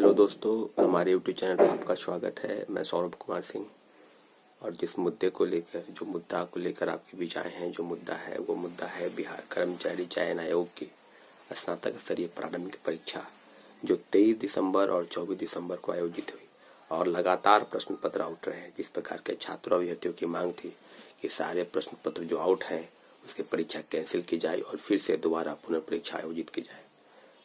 Hello दोस्तों, हमारे YouTube channel पर आपका स्वागत है। मैं सौरभ कुमार सिंह। और जिस मुद्दे को लेकर आपके बीच आए हैं, जो मुद्दा है वो मुद्दा है बिहार कर्मचारी चयन आयोग की स्नातक स्तरीय प्रारंभिक परीक्षा, जो 23 दिसंबर और 24 दिसंबर को आयोजित हुई और लगातार प्रश्न पत्र आउट रहे। जिस प्रकार के छात्रों अभ्यर्थियों की मांग थी कि सारे प्रश्न पत्र जो आउट हैं उसकी परीक्षा कैंसिल की जाए और फिर से दोबारा पुनः परीक्षा आयोजित की जाए,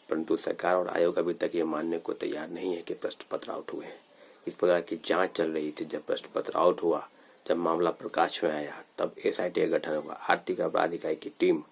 परंतु सरकार और आयोग अभी तक ये मानने को तैयार नहीं है कि प्रश्न पत्र आउट हुए हैं। इस प्रकार की जांच चल रही थी। जब प्रश्न पत्र आउट हुआ, जब मामला प्रकाश में आया, तब एसआईटी का गठन हुआ। आर्थिक अपराध इकाई की टीम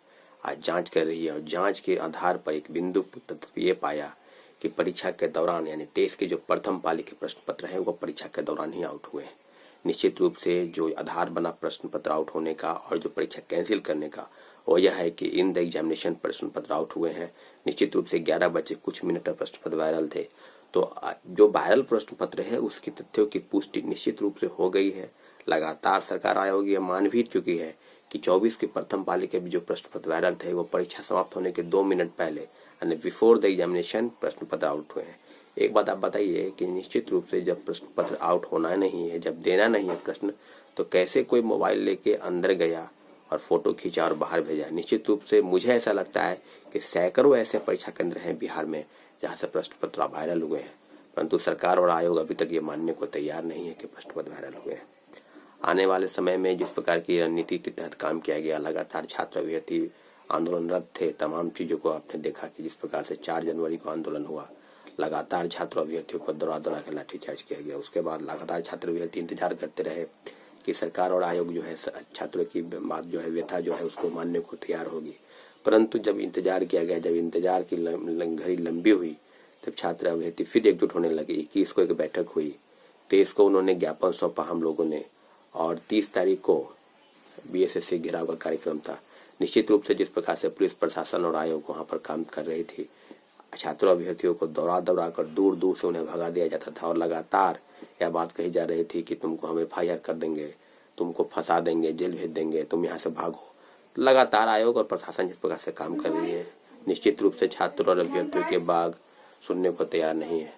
आज जांच कर रही है और जांच के आधार पर एक बिंदु तत्व ये पाया कि परीक्षा के दौरान, यानी 23 के जो प्रथम पाली के प्रश्न पत्र है वो परीक्षा के दौरान ही आउट हुए हैं। निश्चित रूप से जो आधार बना प्रश्न पत्र आउट होने का और जो परीक्षा कैंसिल करने का, वो यह है कि इन द एग्जामिनेशन प्रश्न पत्र आउट हुए हैं। निश्चित रूप से 11 बजे कुछ मिनट में प्रश्न पत्र वायरल थे, तो जो वायरल प्रश्न पत्र है उसकी तथ्यों की पुष्टि निश्चित रूप से हो गई है। लगातार सरकार आयोग ये मान भी चुकी है कि 24 के प्रथम पाली के भी जो प्रश्न पत्र वायरल थे वो परीक्षा समाप्त होने के 2 मिनट पहले, यानी बिफोर द एग्जामिनेशन, प्रश्न पत्र आउट हुए हैं। एक बात आप बताइए कि निश्चित रूप से जब प्रश्न पत्र आउट होना नहीं है, जब देना नहीं है प्रश्न, तो कैसे कोई मोबाइल लेके अंदर गया और फोटो खींचा और बाहर भेजा? निश्चित रूप से मुझे ऐसा लगता है कि सैकड़ों ऐसे परीक्षा केंद्र हैं बिहार में जहां से प्रश्न पत्र वायरल हुए हैं, परंतु सरकार और आयोग अभी तक ये मानने को तैयार नहीं है कि प्रश्न पत्र वायरल हुए हैं। आने वाले समय में जिस प्रकार की रणनीति के तहत काम किया गया, लगातार छात्र अभ्यर्थी आंदोलनरत थे, तमाम चीजों को आपने देखा कि जिस प्रकार से 4 जनवरी को आंदोलन हुआ, लगातार छात्र अभ्यर्थियों पर दौड़ा दौड़ा कर लाठीचार्ज किया गया। उसके बाद लगातार छात्र अभ्यर्थी इंतजार करते रहे कि सरकार और आयोग जो है छात्रों की बात जो है, व्यथा जो है, उसको मानने को तैयार होगी। परंतु जब इंतजार किया गया, जब इंतजार की घड़ी लंबी हुई, तब छात्र अभ्यर्थी फिर एकजुट होने लगे। 21 को एक बैठक हुई, 23 को उन्होंने ज्ञापन सौंपा हम लोगों ने, और 30 तारीख को बीएसएससी घेराव का कार्यक्रम था। निश्चित रूप से जिस प्रकार से पुलिस प्रशासन और आयोग वहां पर काम कर रही थी, छात्रों अभ्यर्थियों को दौड़ा दौड़ा कर दूर दूर से उन्हें भगा दिया जाता था और लगातार यह बात कही जा रही थी कि तुमको हम FIR कर देंगे, तुमको फंसा देंगे, जेल भेज देंगे, तुम यहाँ से भागो। लगातार आयोग और प्रशासन जिस प्रकार से काम कर रही है, निश्चित रूप से छात्रों और अभ्यर्थियों के बाग सुनने को तैयार नहीं है।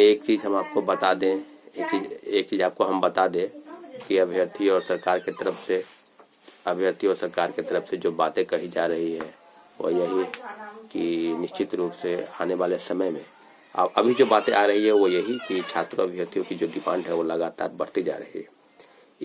एक चीज हम आपको बता दें, एक चीज आपको हम बता दें कि अभ्यर्थी और सरकार की तरफ से जो बातें कही जा रही है वो यही कि निश्चित रूप से आने वाले समय में अभी जो बातें आ रही है वो यही कि छात्रों अभ्यर्थियों की जो डिमांड है वो लगातार बढ़ती जा रही है।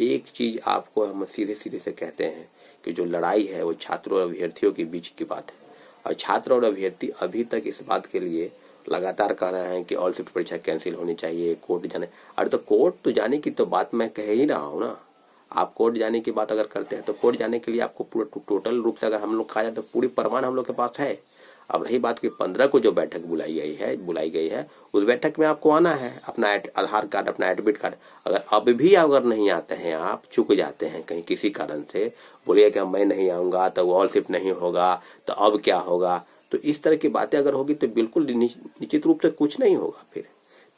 एक चीज आपको हम सीधे से कहते हैं कि जो लड़ाई है वो छात्रों और अभ्यर्थियों के बीच की बात है, और छात्र और अभ्यर्थी अभी तक इस बात के लिए लगातार कह रहे हैं कि ऑल शिफ्ट परीक्षा कैंसिल होनी चाहिए, कोर्ट जाने। अरे तो कोर्ट तो जाने की तो बात मैं कह ही रहा हूँ ना। आप कोर्ट जाने की बात अगर करते हैं तो कोर्ट जाने के लिए आपको पूरा टोटल रूप से अगर हम लोग कहा जाए तो पूरी प्रमाण हम लोग के पास है। अब रही बात कि 15 को जो बैठक बुलाई गई है उस बैठक में आपको आना है, अपना आधार कार्ड, अपना एडमिट कार्ड। अगर अब भी अगर नहीं आते हैं, आप चूक जाते हैं कहीं किसी कारण से, बोलिए कि मैं नहीं आऊंगा तो ऑल शिफ्ट नहीं होगा, तो अब क्या होगा, तो इस तरह की बातें अगर होगी तो बिल्कुल निश्चित रूप से कुछ नहीं होगा।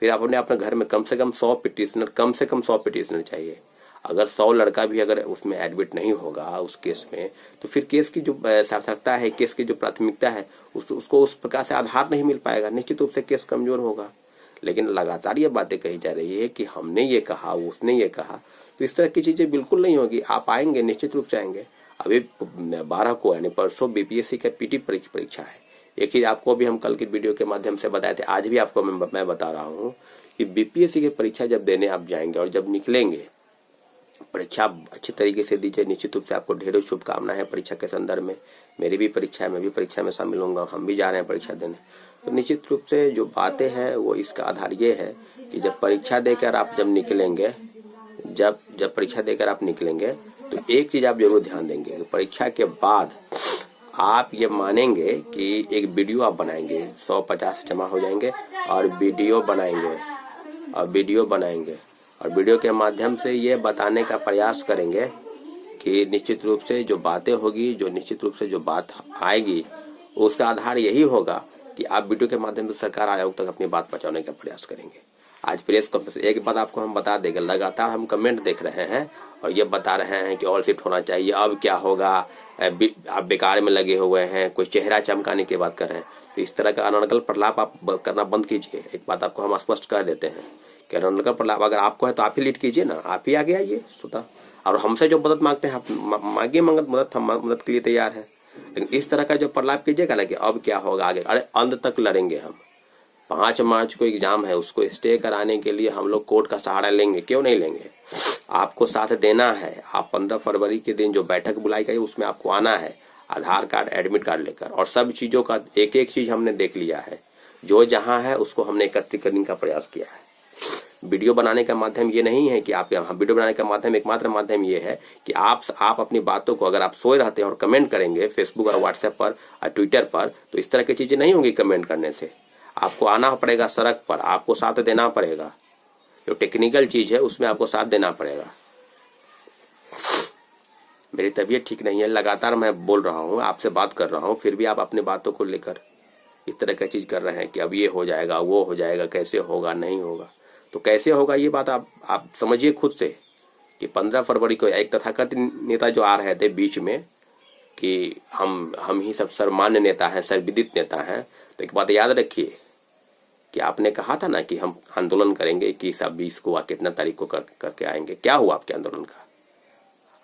फिर आपने अपने घर में कम से कम 100 पिटिशनर चाहिए। अगर 100 लड़का भी अगर उसमें एडमिट नहीं होगा उस केस में, तो फिर केस की जो सार्थकता है, केस की जो प्राथमिकता है, उसको उस प्रकार से आधार नहीं मिल पाएगा। निश्चित रूप से केस कमजोर होगा। लेकिन लगातार ये बातें कही जा रही है कि हमने ये कहा, उसने ये कहा, तो इस तरह की चीजें बिल्कुल नहीं होगी। आप आएंगे, निश्चित रूप से आएंगे। अभी 12 को यानी परसों बीपीएससी का पीटी परीक्षा है। एक चीज आपको भी हम कल की वीडियो के माध्यम से बताए थे, आज भी आपको मैं बता रहा हूँ कि बीपीएससी की परीक्षा जब देने आप जाएंगे और जब निकलेंगे, परीक्षा अच्छे तरीके से दीजिए। निश्चित रूप से आपको ढेरों शुभकामनाएं हैं परीक्षा के संदर्भ में। मेरी भी परीक्षा है, मैं भी परीक्षा में शामिल होऊंगा, हम भी जा रहे हैं परीक्षा देने। तो निश्चित रूप से जो बातें हैं वो इसका आधार ये है कि जब परीक्षा देकर आप जब निकलेंगे, जब परीक्षा देकर आप निकलेंगे, तो एक चीज आप जरूर ध्यान देंगे कि परीक्षा के बाद आप ये मानेंगे कि एक वीडियो आप बनाएंगे, 150 जमा हो जाएंगे और वीडियो बनाएंगे और वीडियो के माध्यम से ये बताने का प्रयास करेंगे कि निश्चित रूप से जो बातें होगी, निश्चित रूप से जो बात आएगी, उसका आधार यही होगा कि आप वीडियो के माध्यम से सरकार आयोग तक अपनी बात पहुंचाने का प्रयास करेंगे। आज प्रेस कॉन्फ्रेंस, एक बात आपको हम बता देंगे, लगातार हम कमेंट देख रहे हैं और ये बता रहे हैं कि ऑल शिफ्ट होना चाहिए, अब क्या होगा, आप बेकार में लगे हुए हैं, कोई चेहरा चमकाने की बात कर रहे हैं। तो इस तरह का अनर्गल प्रलाप आप करना बंद कीजिए। एक बात आपको हम स्पष्ट कह देते हैं कि अनर्गल प्रलाप अगर आपको है तो आप ही लीड कीजिए ना, आप ही आगे आइए स्वतः। और हमसे जो मदद मांगते हैं आप मांगिए मदद, हम मदद के लिए तैयार हैं। लेकिन इस तरह का जो प्रलाप कीजिएगा ना कि अब क्या होगा आगे, अरे अंत तक लड़ेंगे हम। 5 मार्च को एग्जाम है, उसको स्टे कराने के लिए हम लोग कोर्ट का सहारा लेंगे, क्यों नहीं लेंगे। आपको साथ देना है। आप 15 फरवरी के दिन जो बैठक बुलाई गई उसमें आपको आना है, आधार कार्ड एडमिट कार्ड लेकर। और सब चीजों का एक एक चीज हमने देख लिया है, जो जहां है उसको हमने एकत्रित करने का प्रयास किया है। वीडियो बनाने का माध्यम ये नहीं है कि आप यहाँ, वीडियो बनाने का माध्यम एकमात्र माध्यम ये है कि आप अपनी बातों को, अगर आप सोए रहते हैं और कमेंट करेंगे फेसबुक और व्हाट्सएप पर और ट्विटर पर, तो इस तरह की चीजें नहीं होंगी कमेंट करने से। आपको आना पड़ेगा सड़क पर, आपको साथ देना पड़ेगा। जो टेक्निकल चीज है उसमें आपको साथ देना पड़ेगा। मेरी तबीयत ठीक नहीं है, लगातार मैं बोल रहा हूँ, आपसे बात कर रहा हूँ, फिर भी आप अपनी बातों को लेकर इस तरह का चीज कर रहे हैं कि अब ये हो जाएगा, वो हो जाएगा, कैसे होगा, नहीं होगा। तो कैसे होगा ये बात आप समझिए खुद से कि 15 फरवरी को एक तथाकथित नेता जो आ रहे थे बीच में कि हम ही सब सर्वमान्य नेता हैं, सर्वविदित नेता हैं। तो एक बात याद रखिए कि आपने कहा था ना कि हम आंदोलन करेंगे 21-20 को, कितना तारीख को करके आएंगे। क्या हुआ आपके आंदोलन का?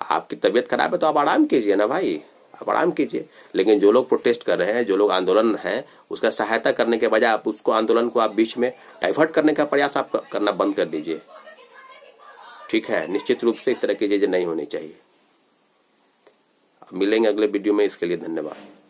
आपकी तबीयत खराब है तो आप आराम कीजिए ना भाई, आप आराम कीजिए। लेकिन जो लोग प्रोटेस्ट कर रहे हैं, जो लोग आंदोलन है, उसका सहायता करने के बजाय आप उसको आंदोलन को आप बीच में डाइवर्ट करने का प्रयास आप करना बंद कर दीजिए। ठीक है, निश्चित रूप से इस तरह की चीजें नहीं होनी चाहिए। मिलेंगे अगले वीडियो में, इसके लिए धन्यवाद।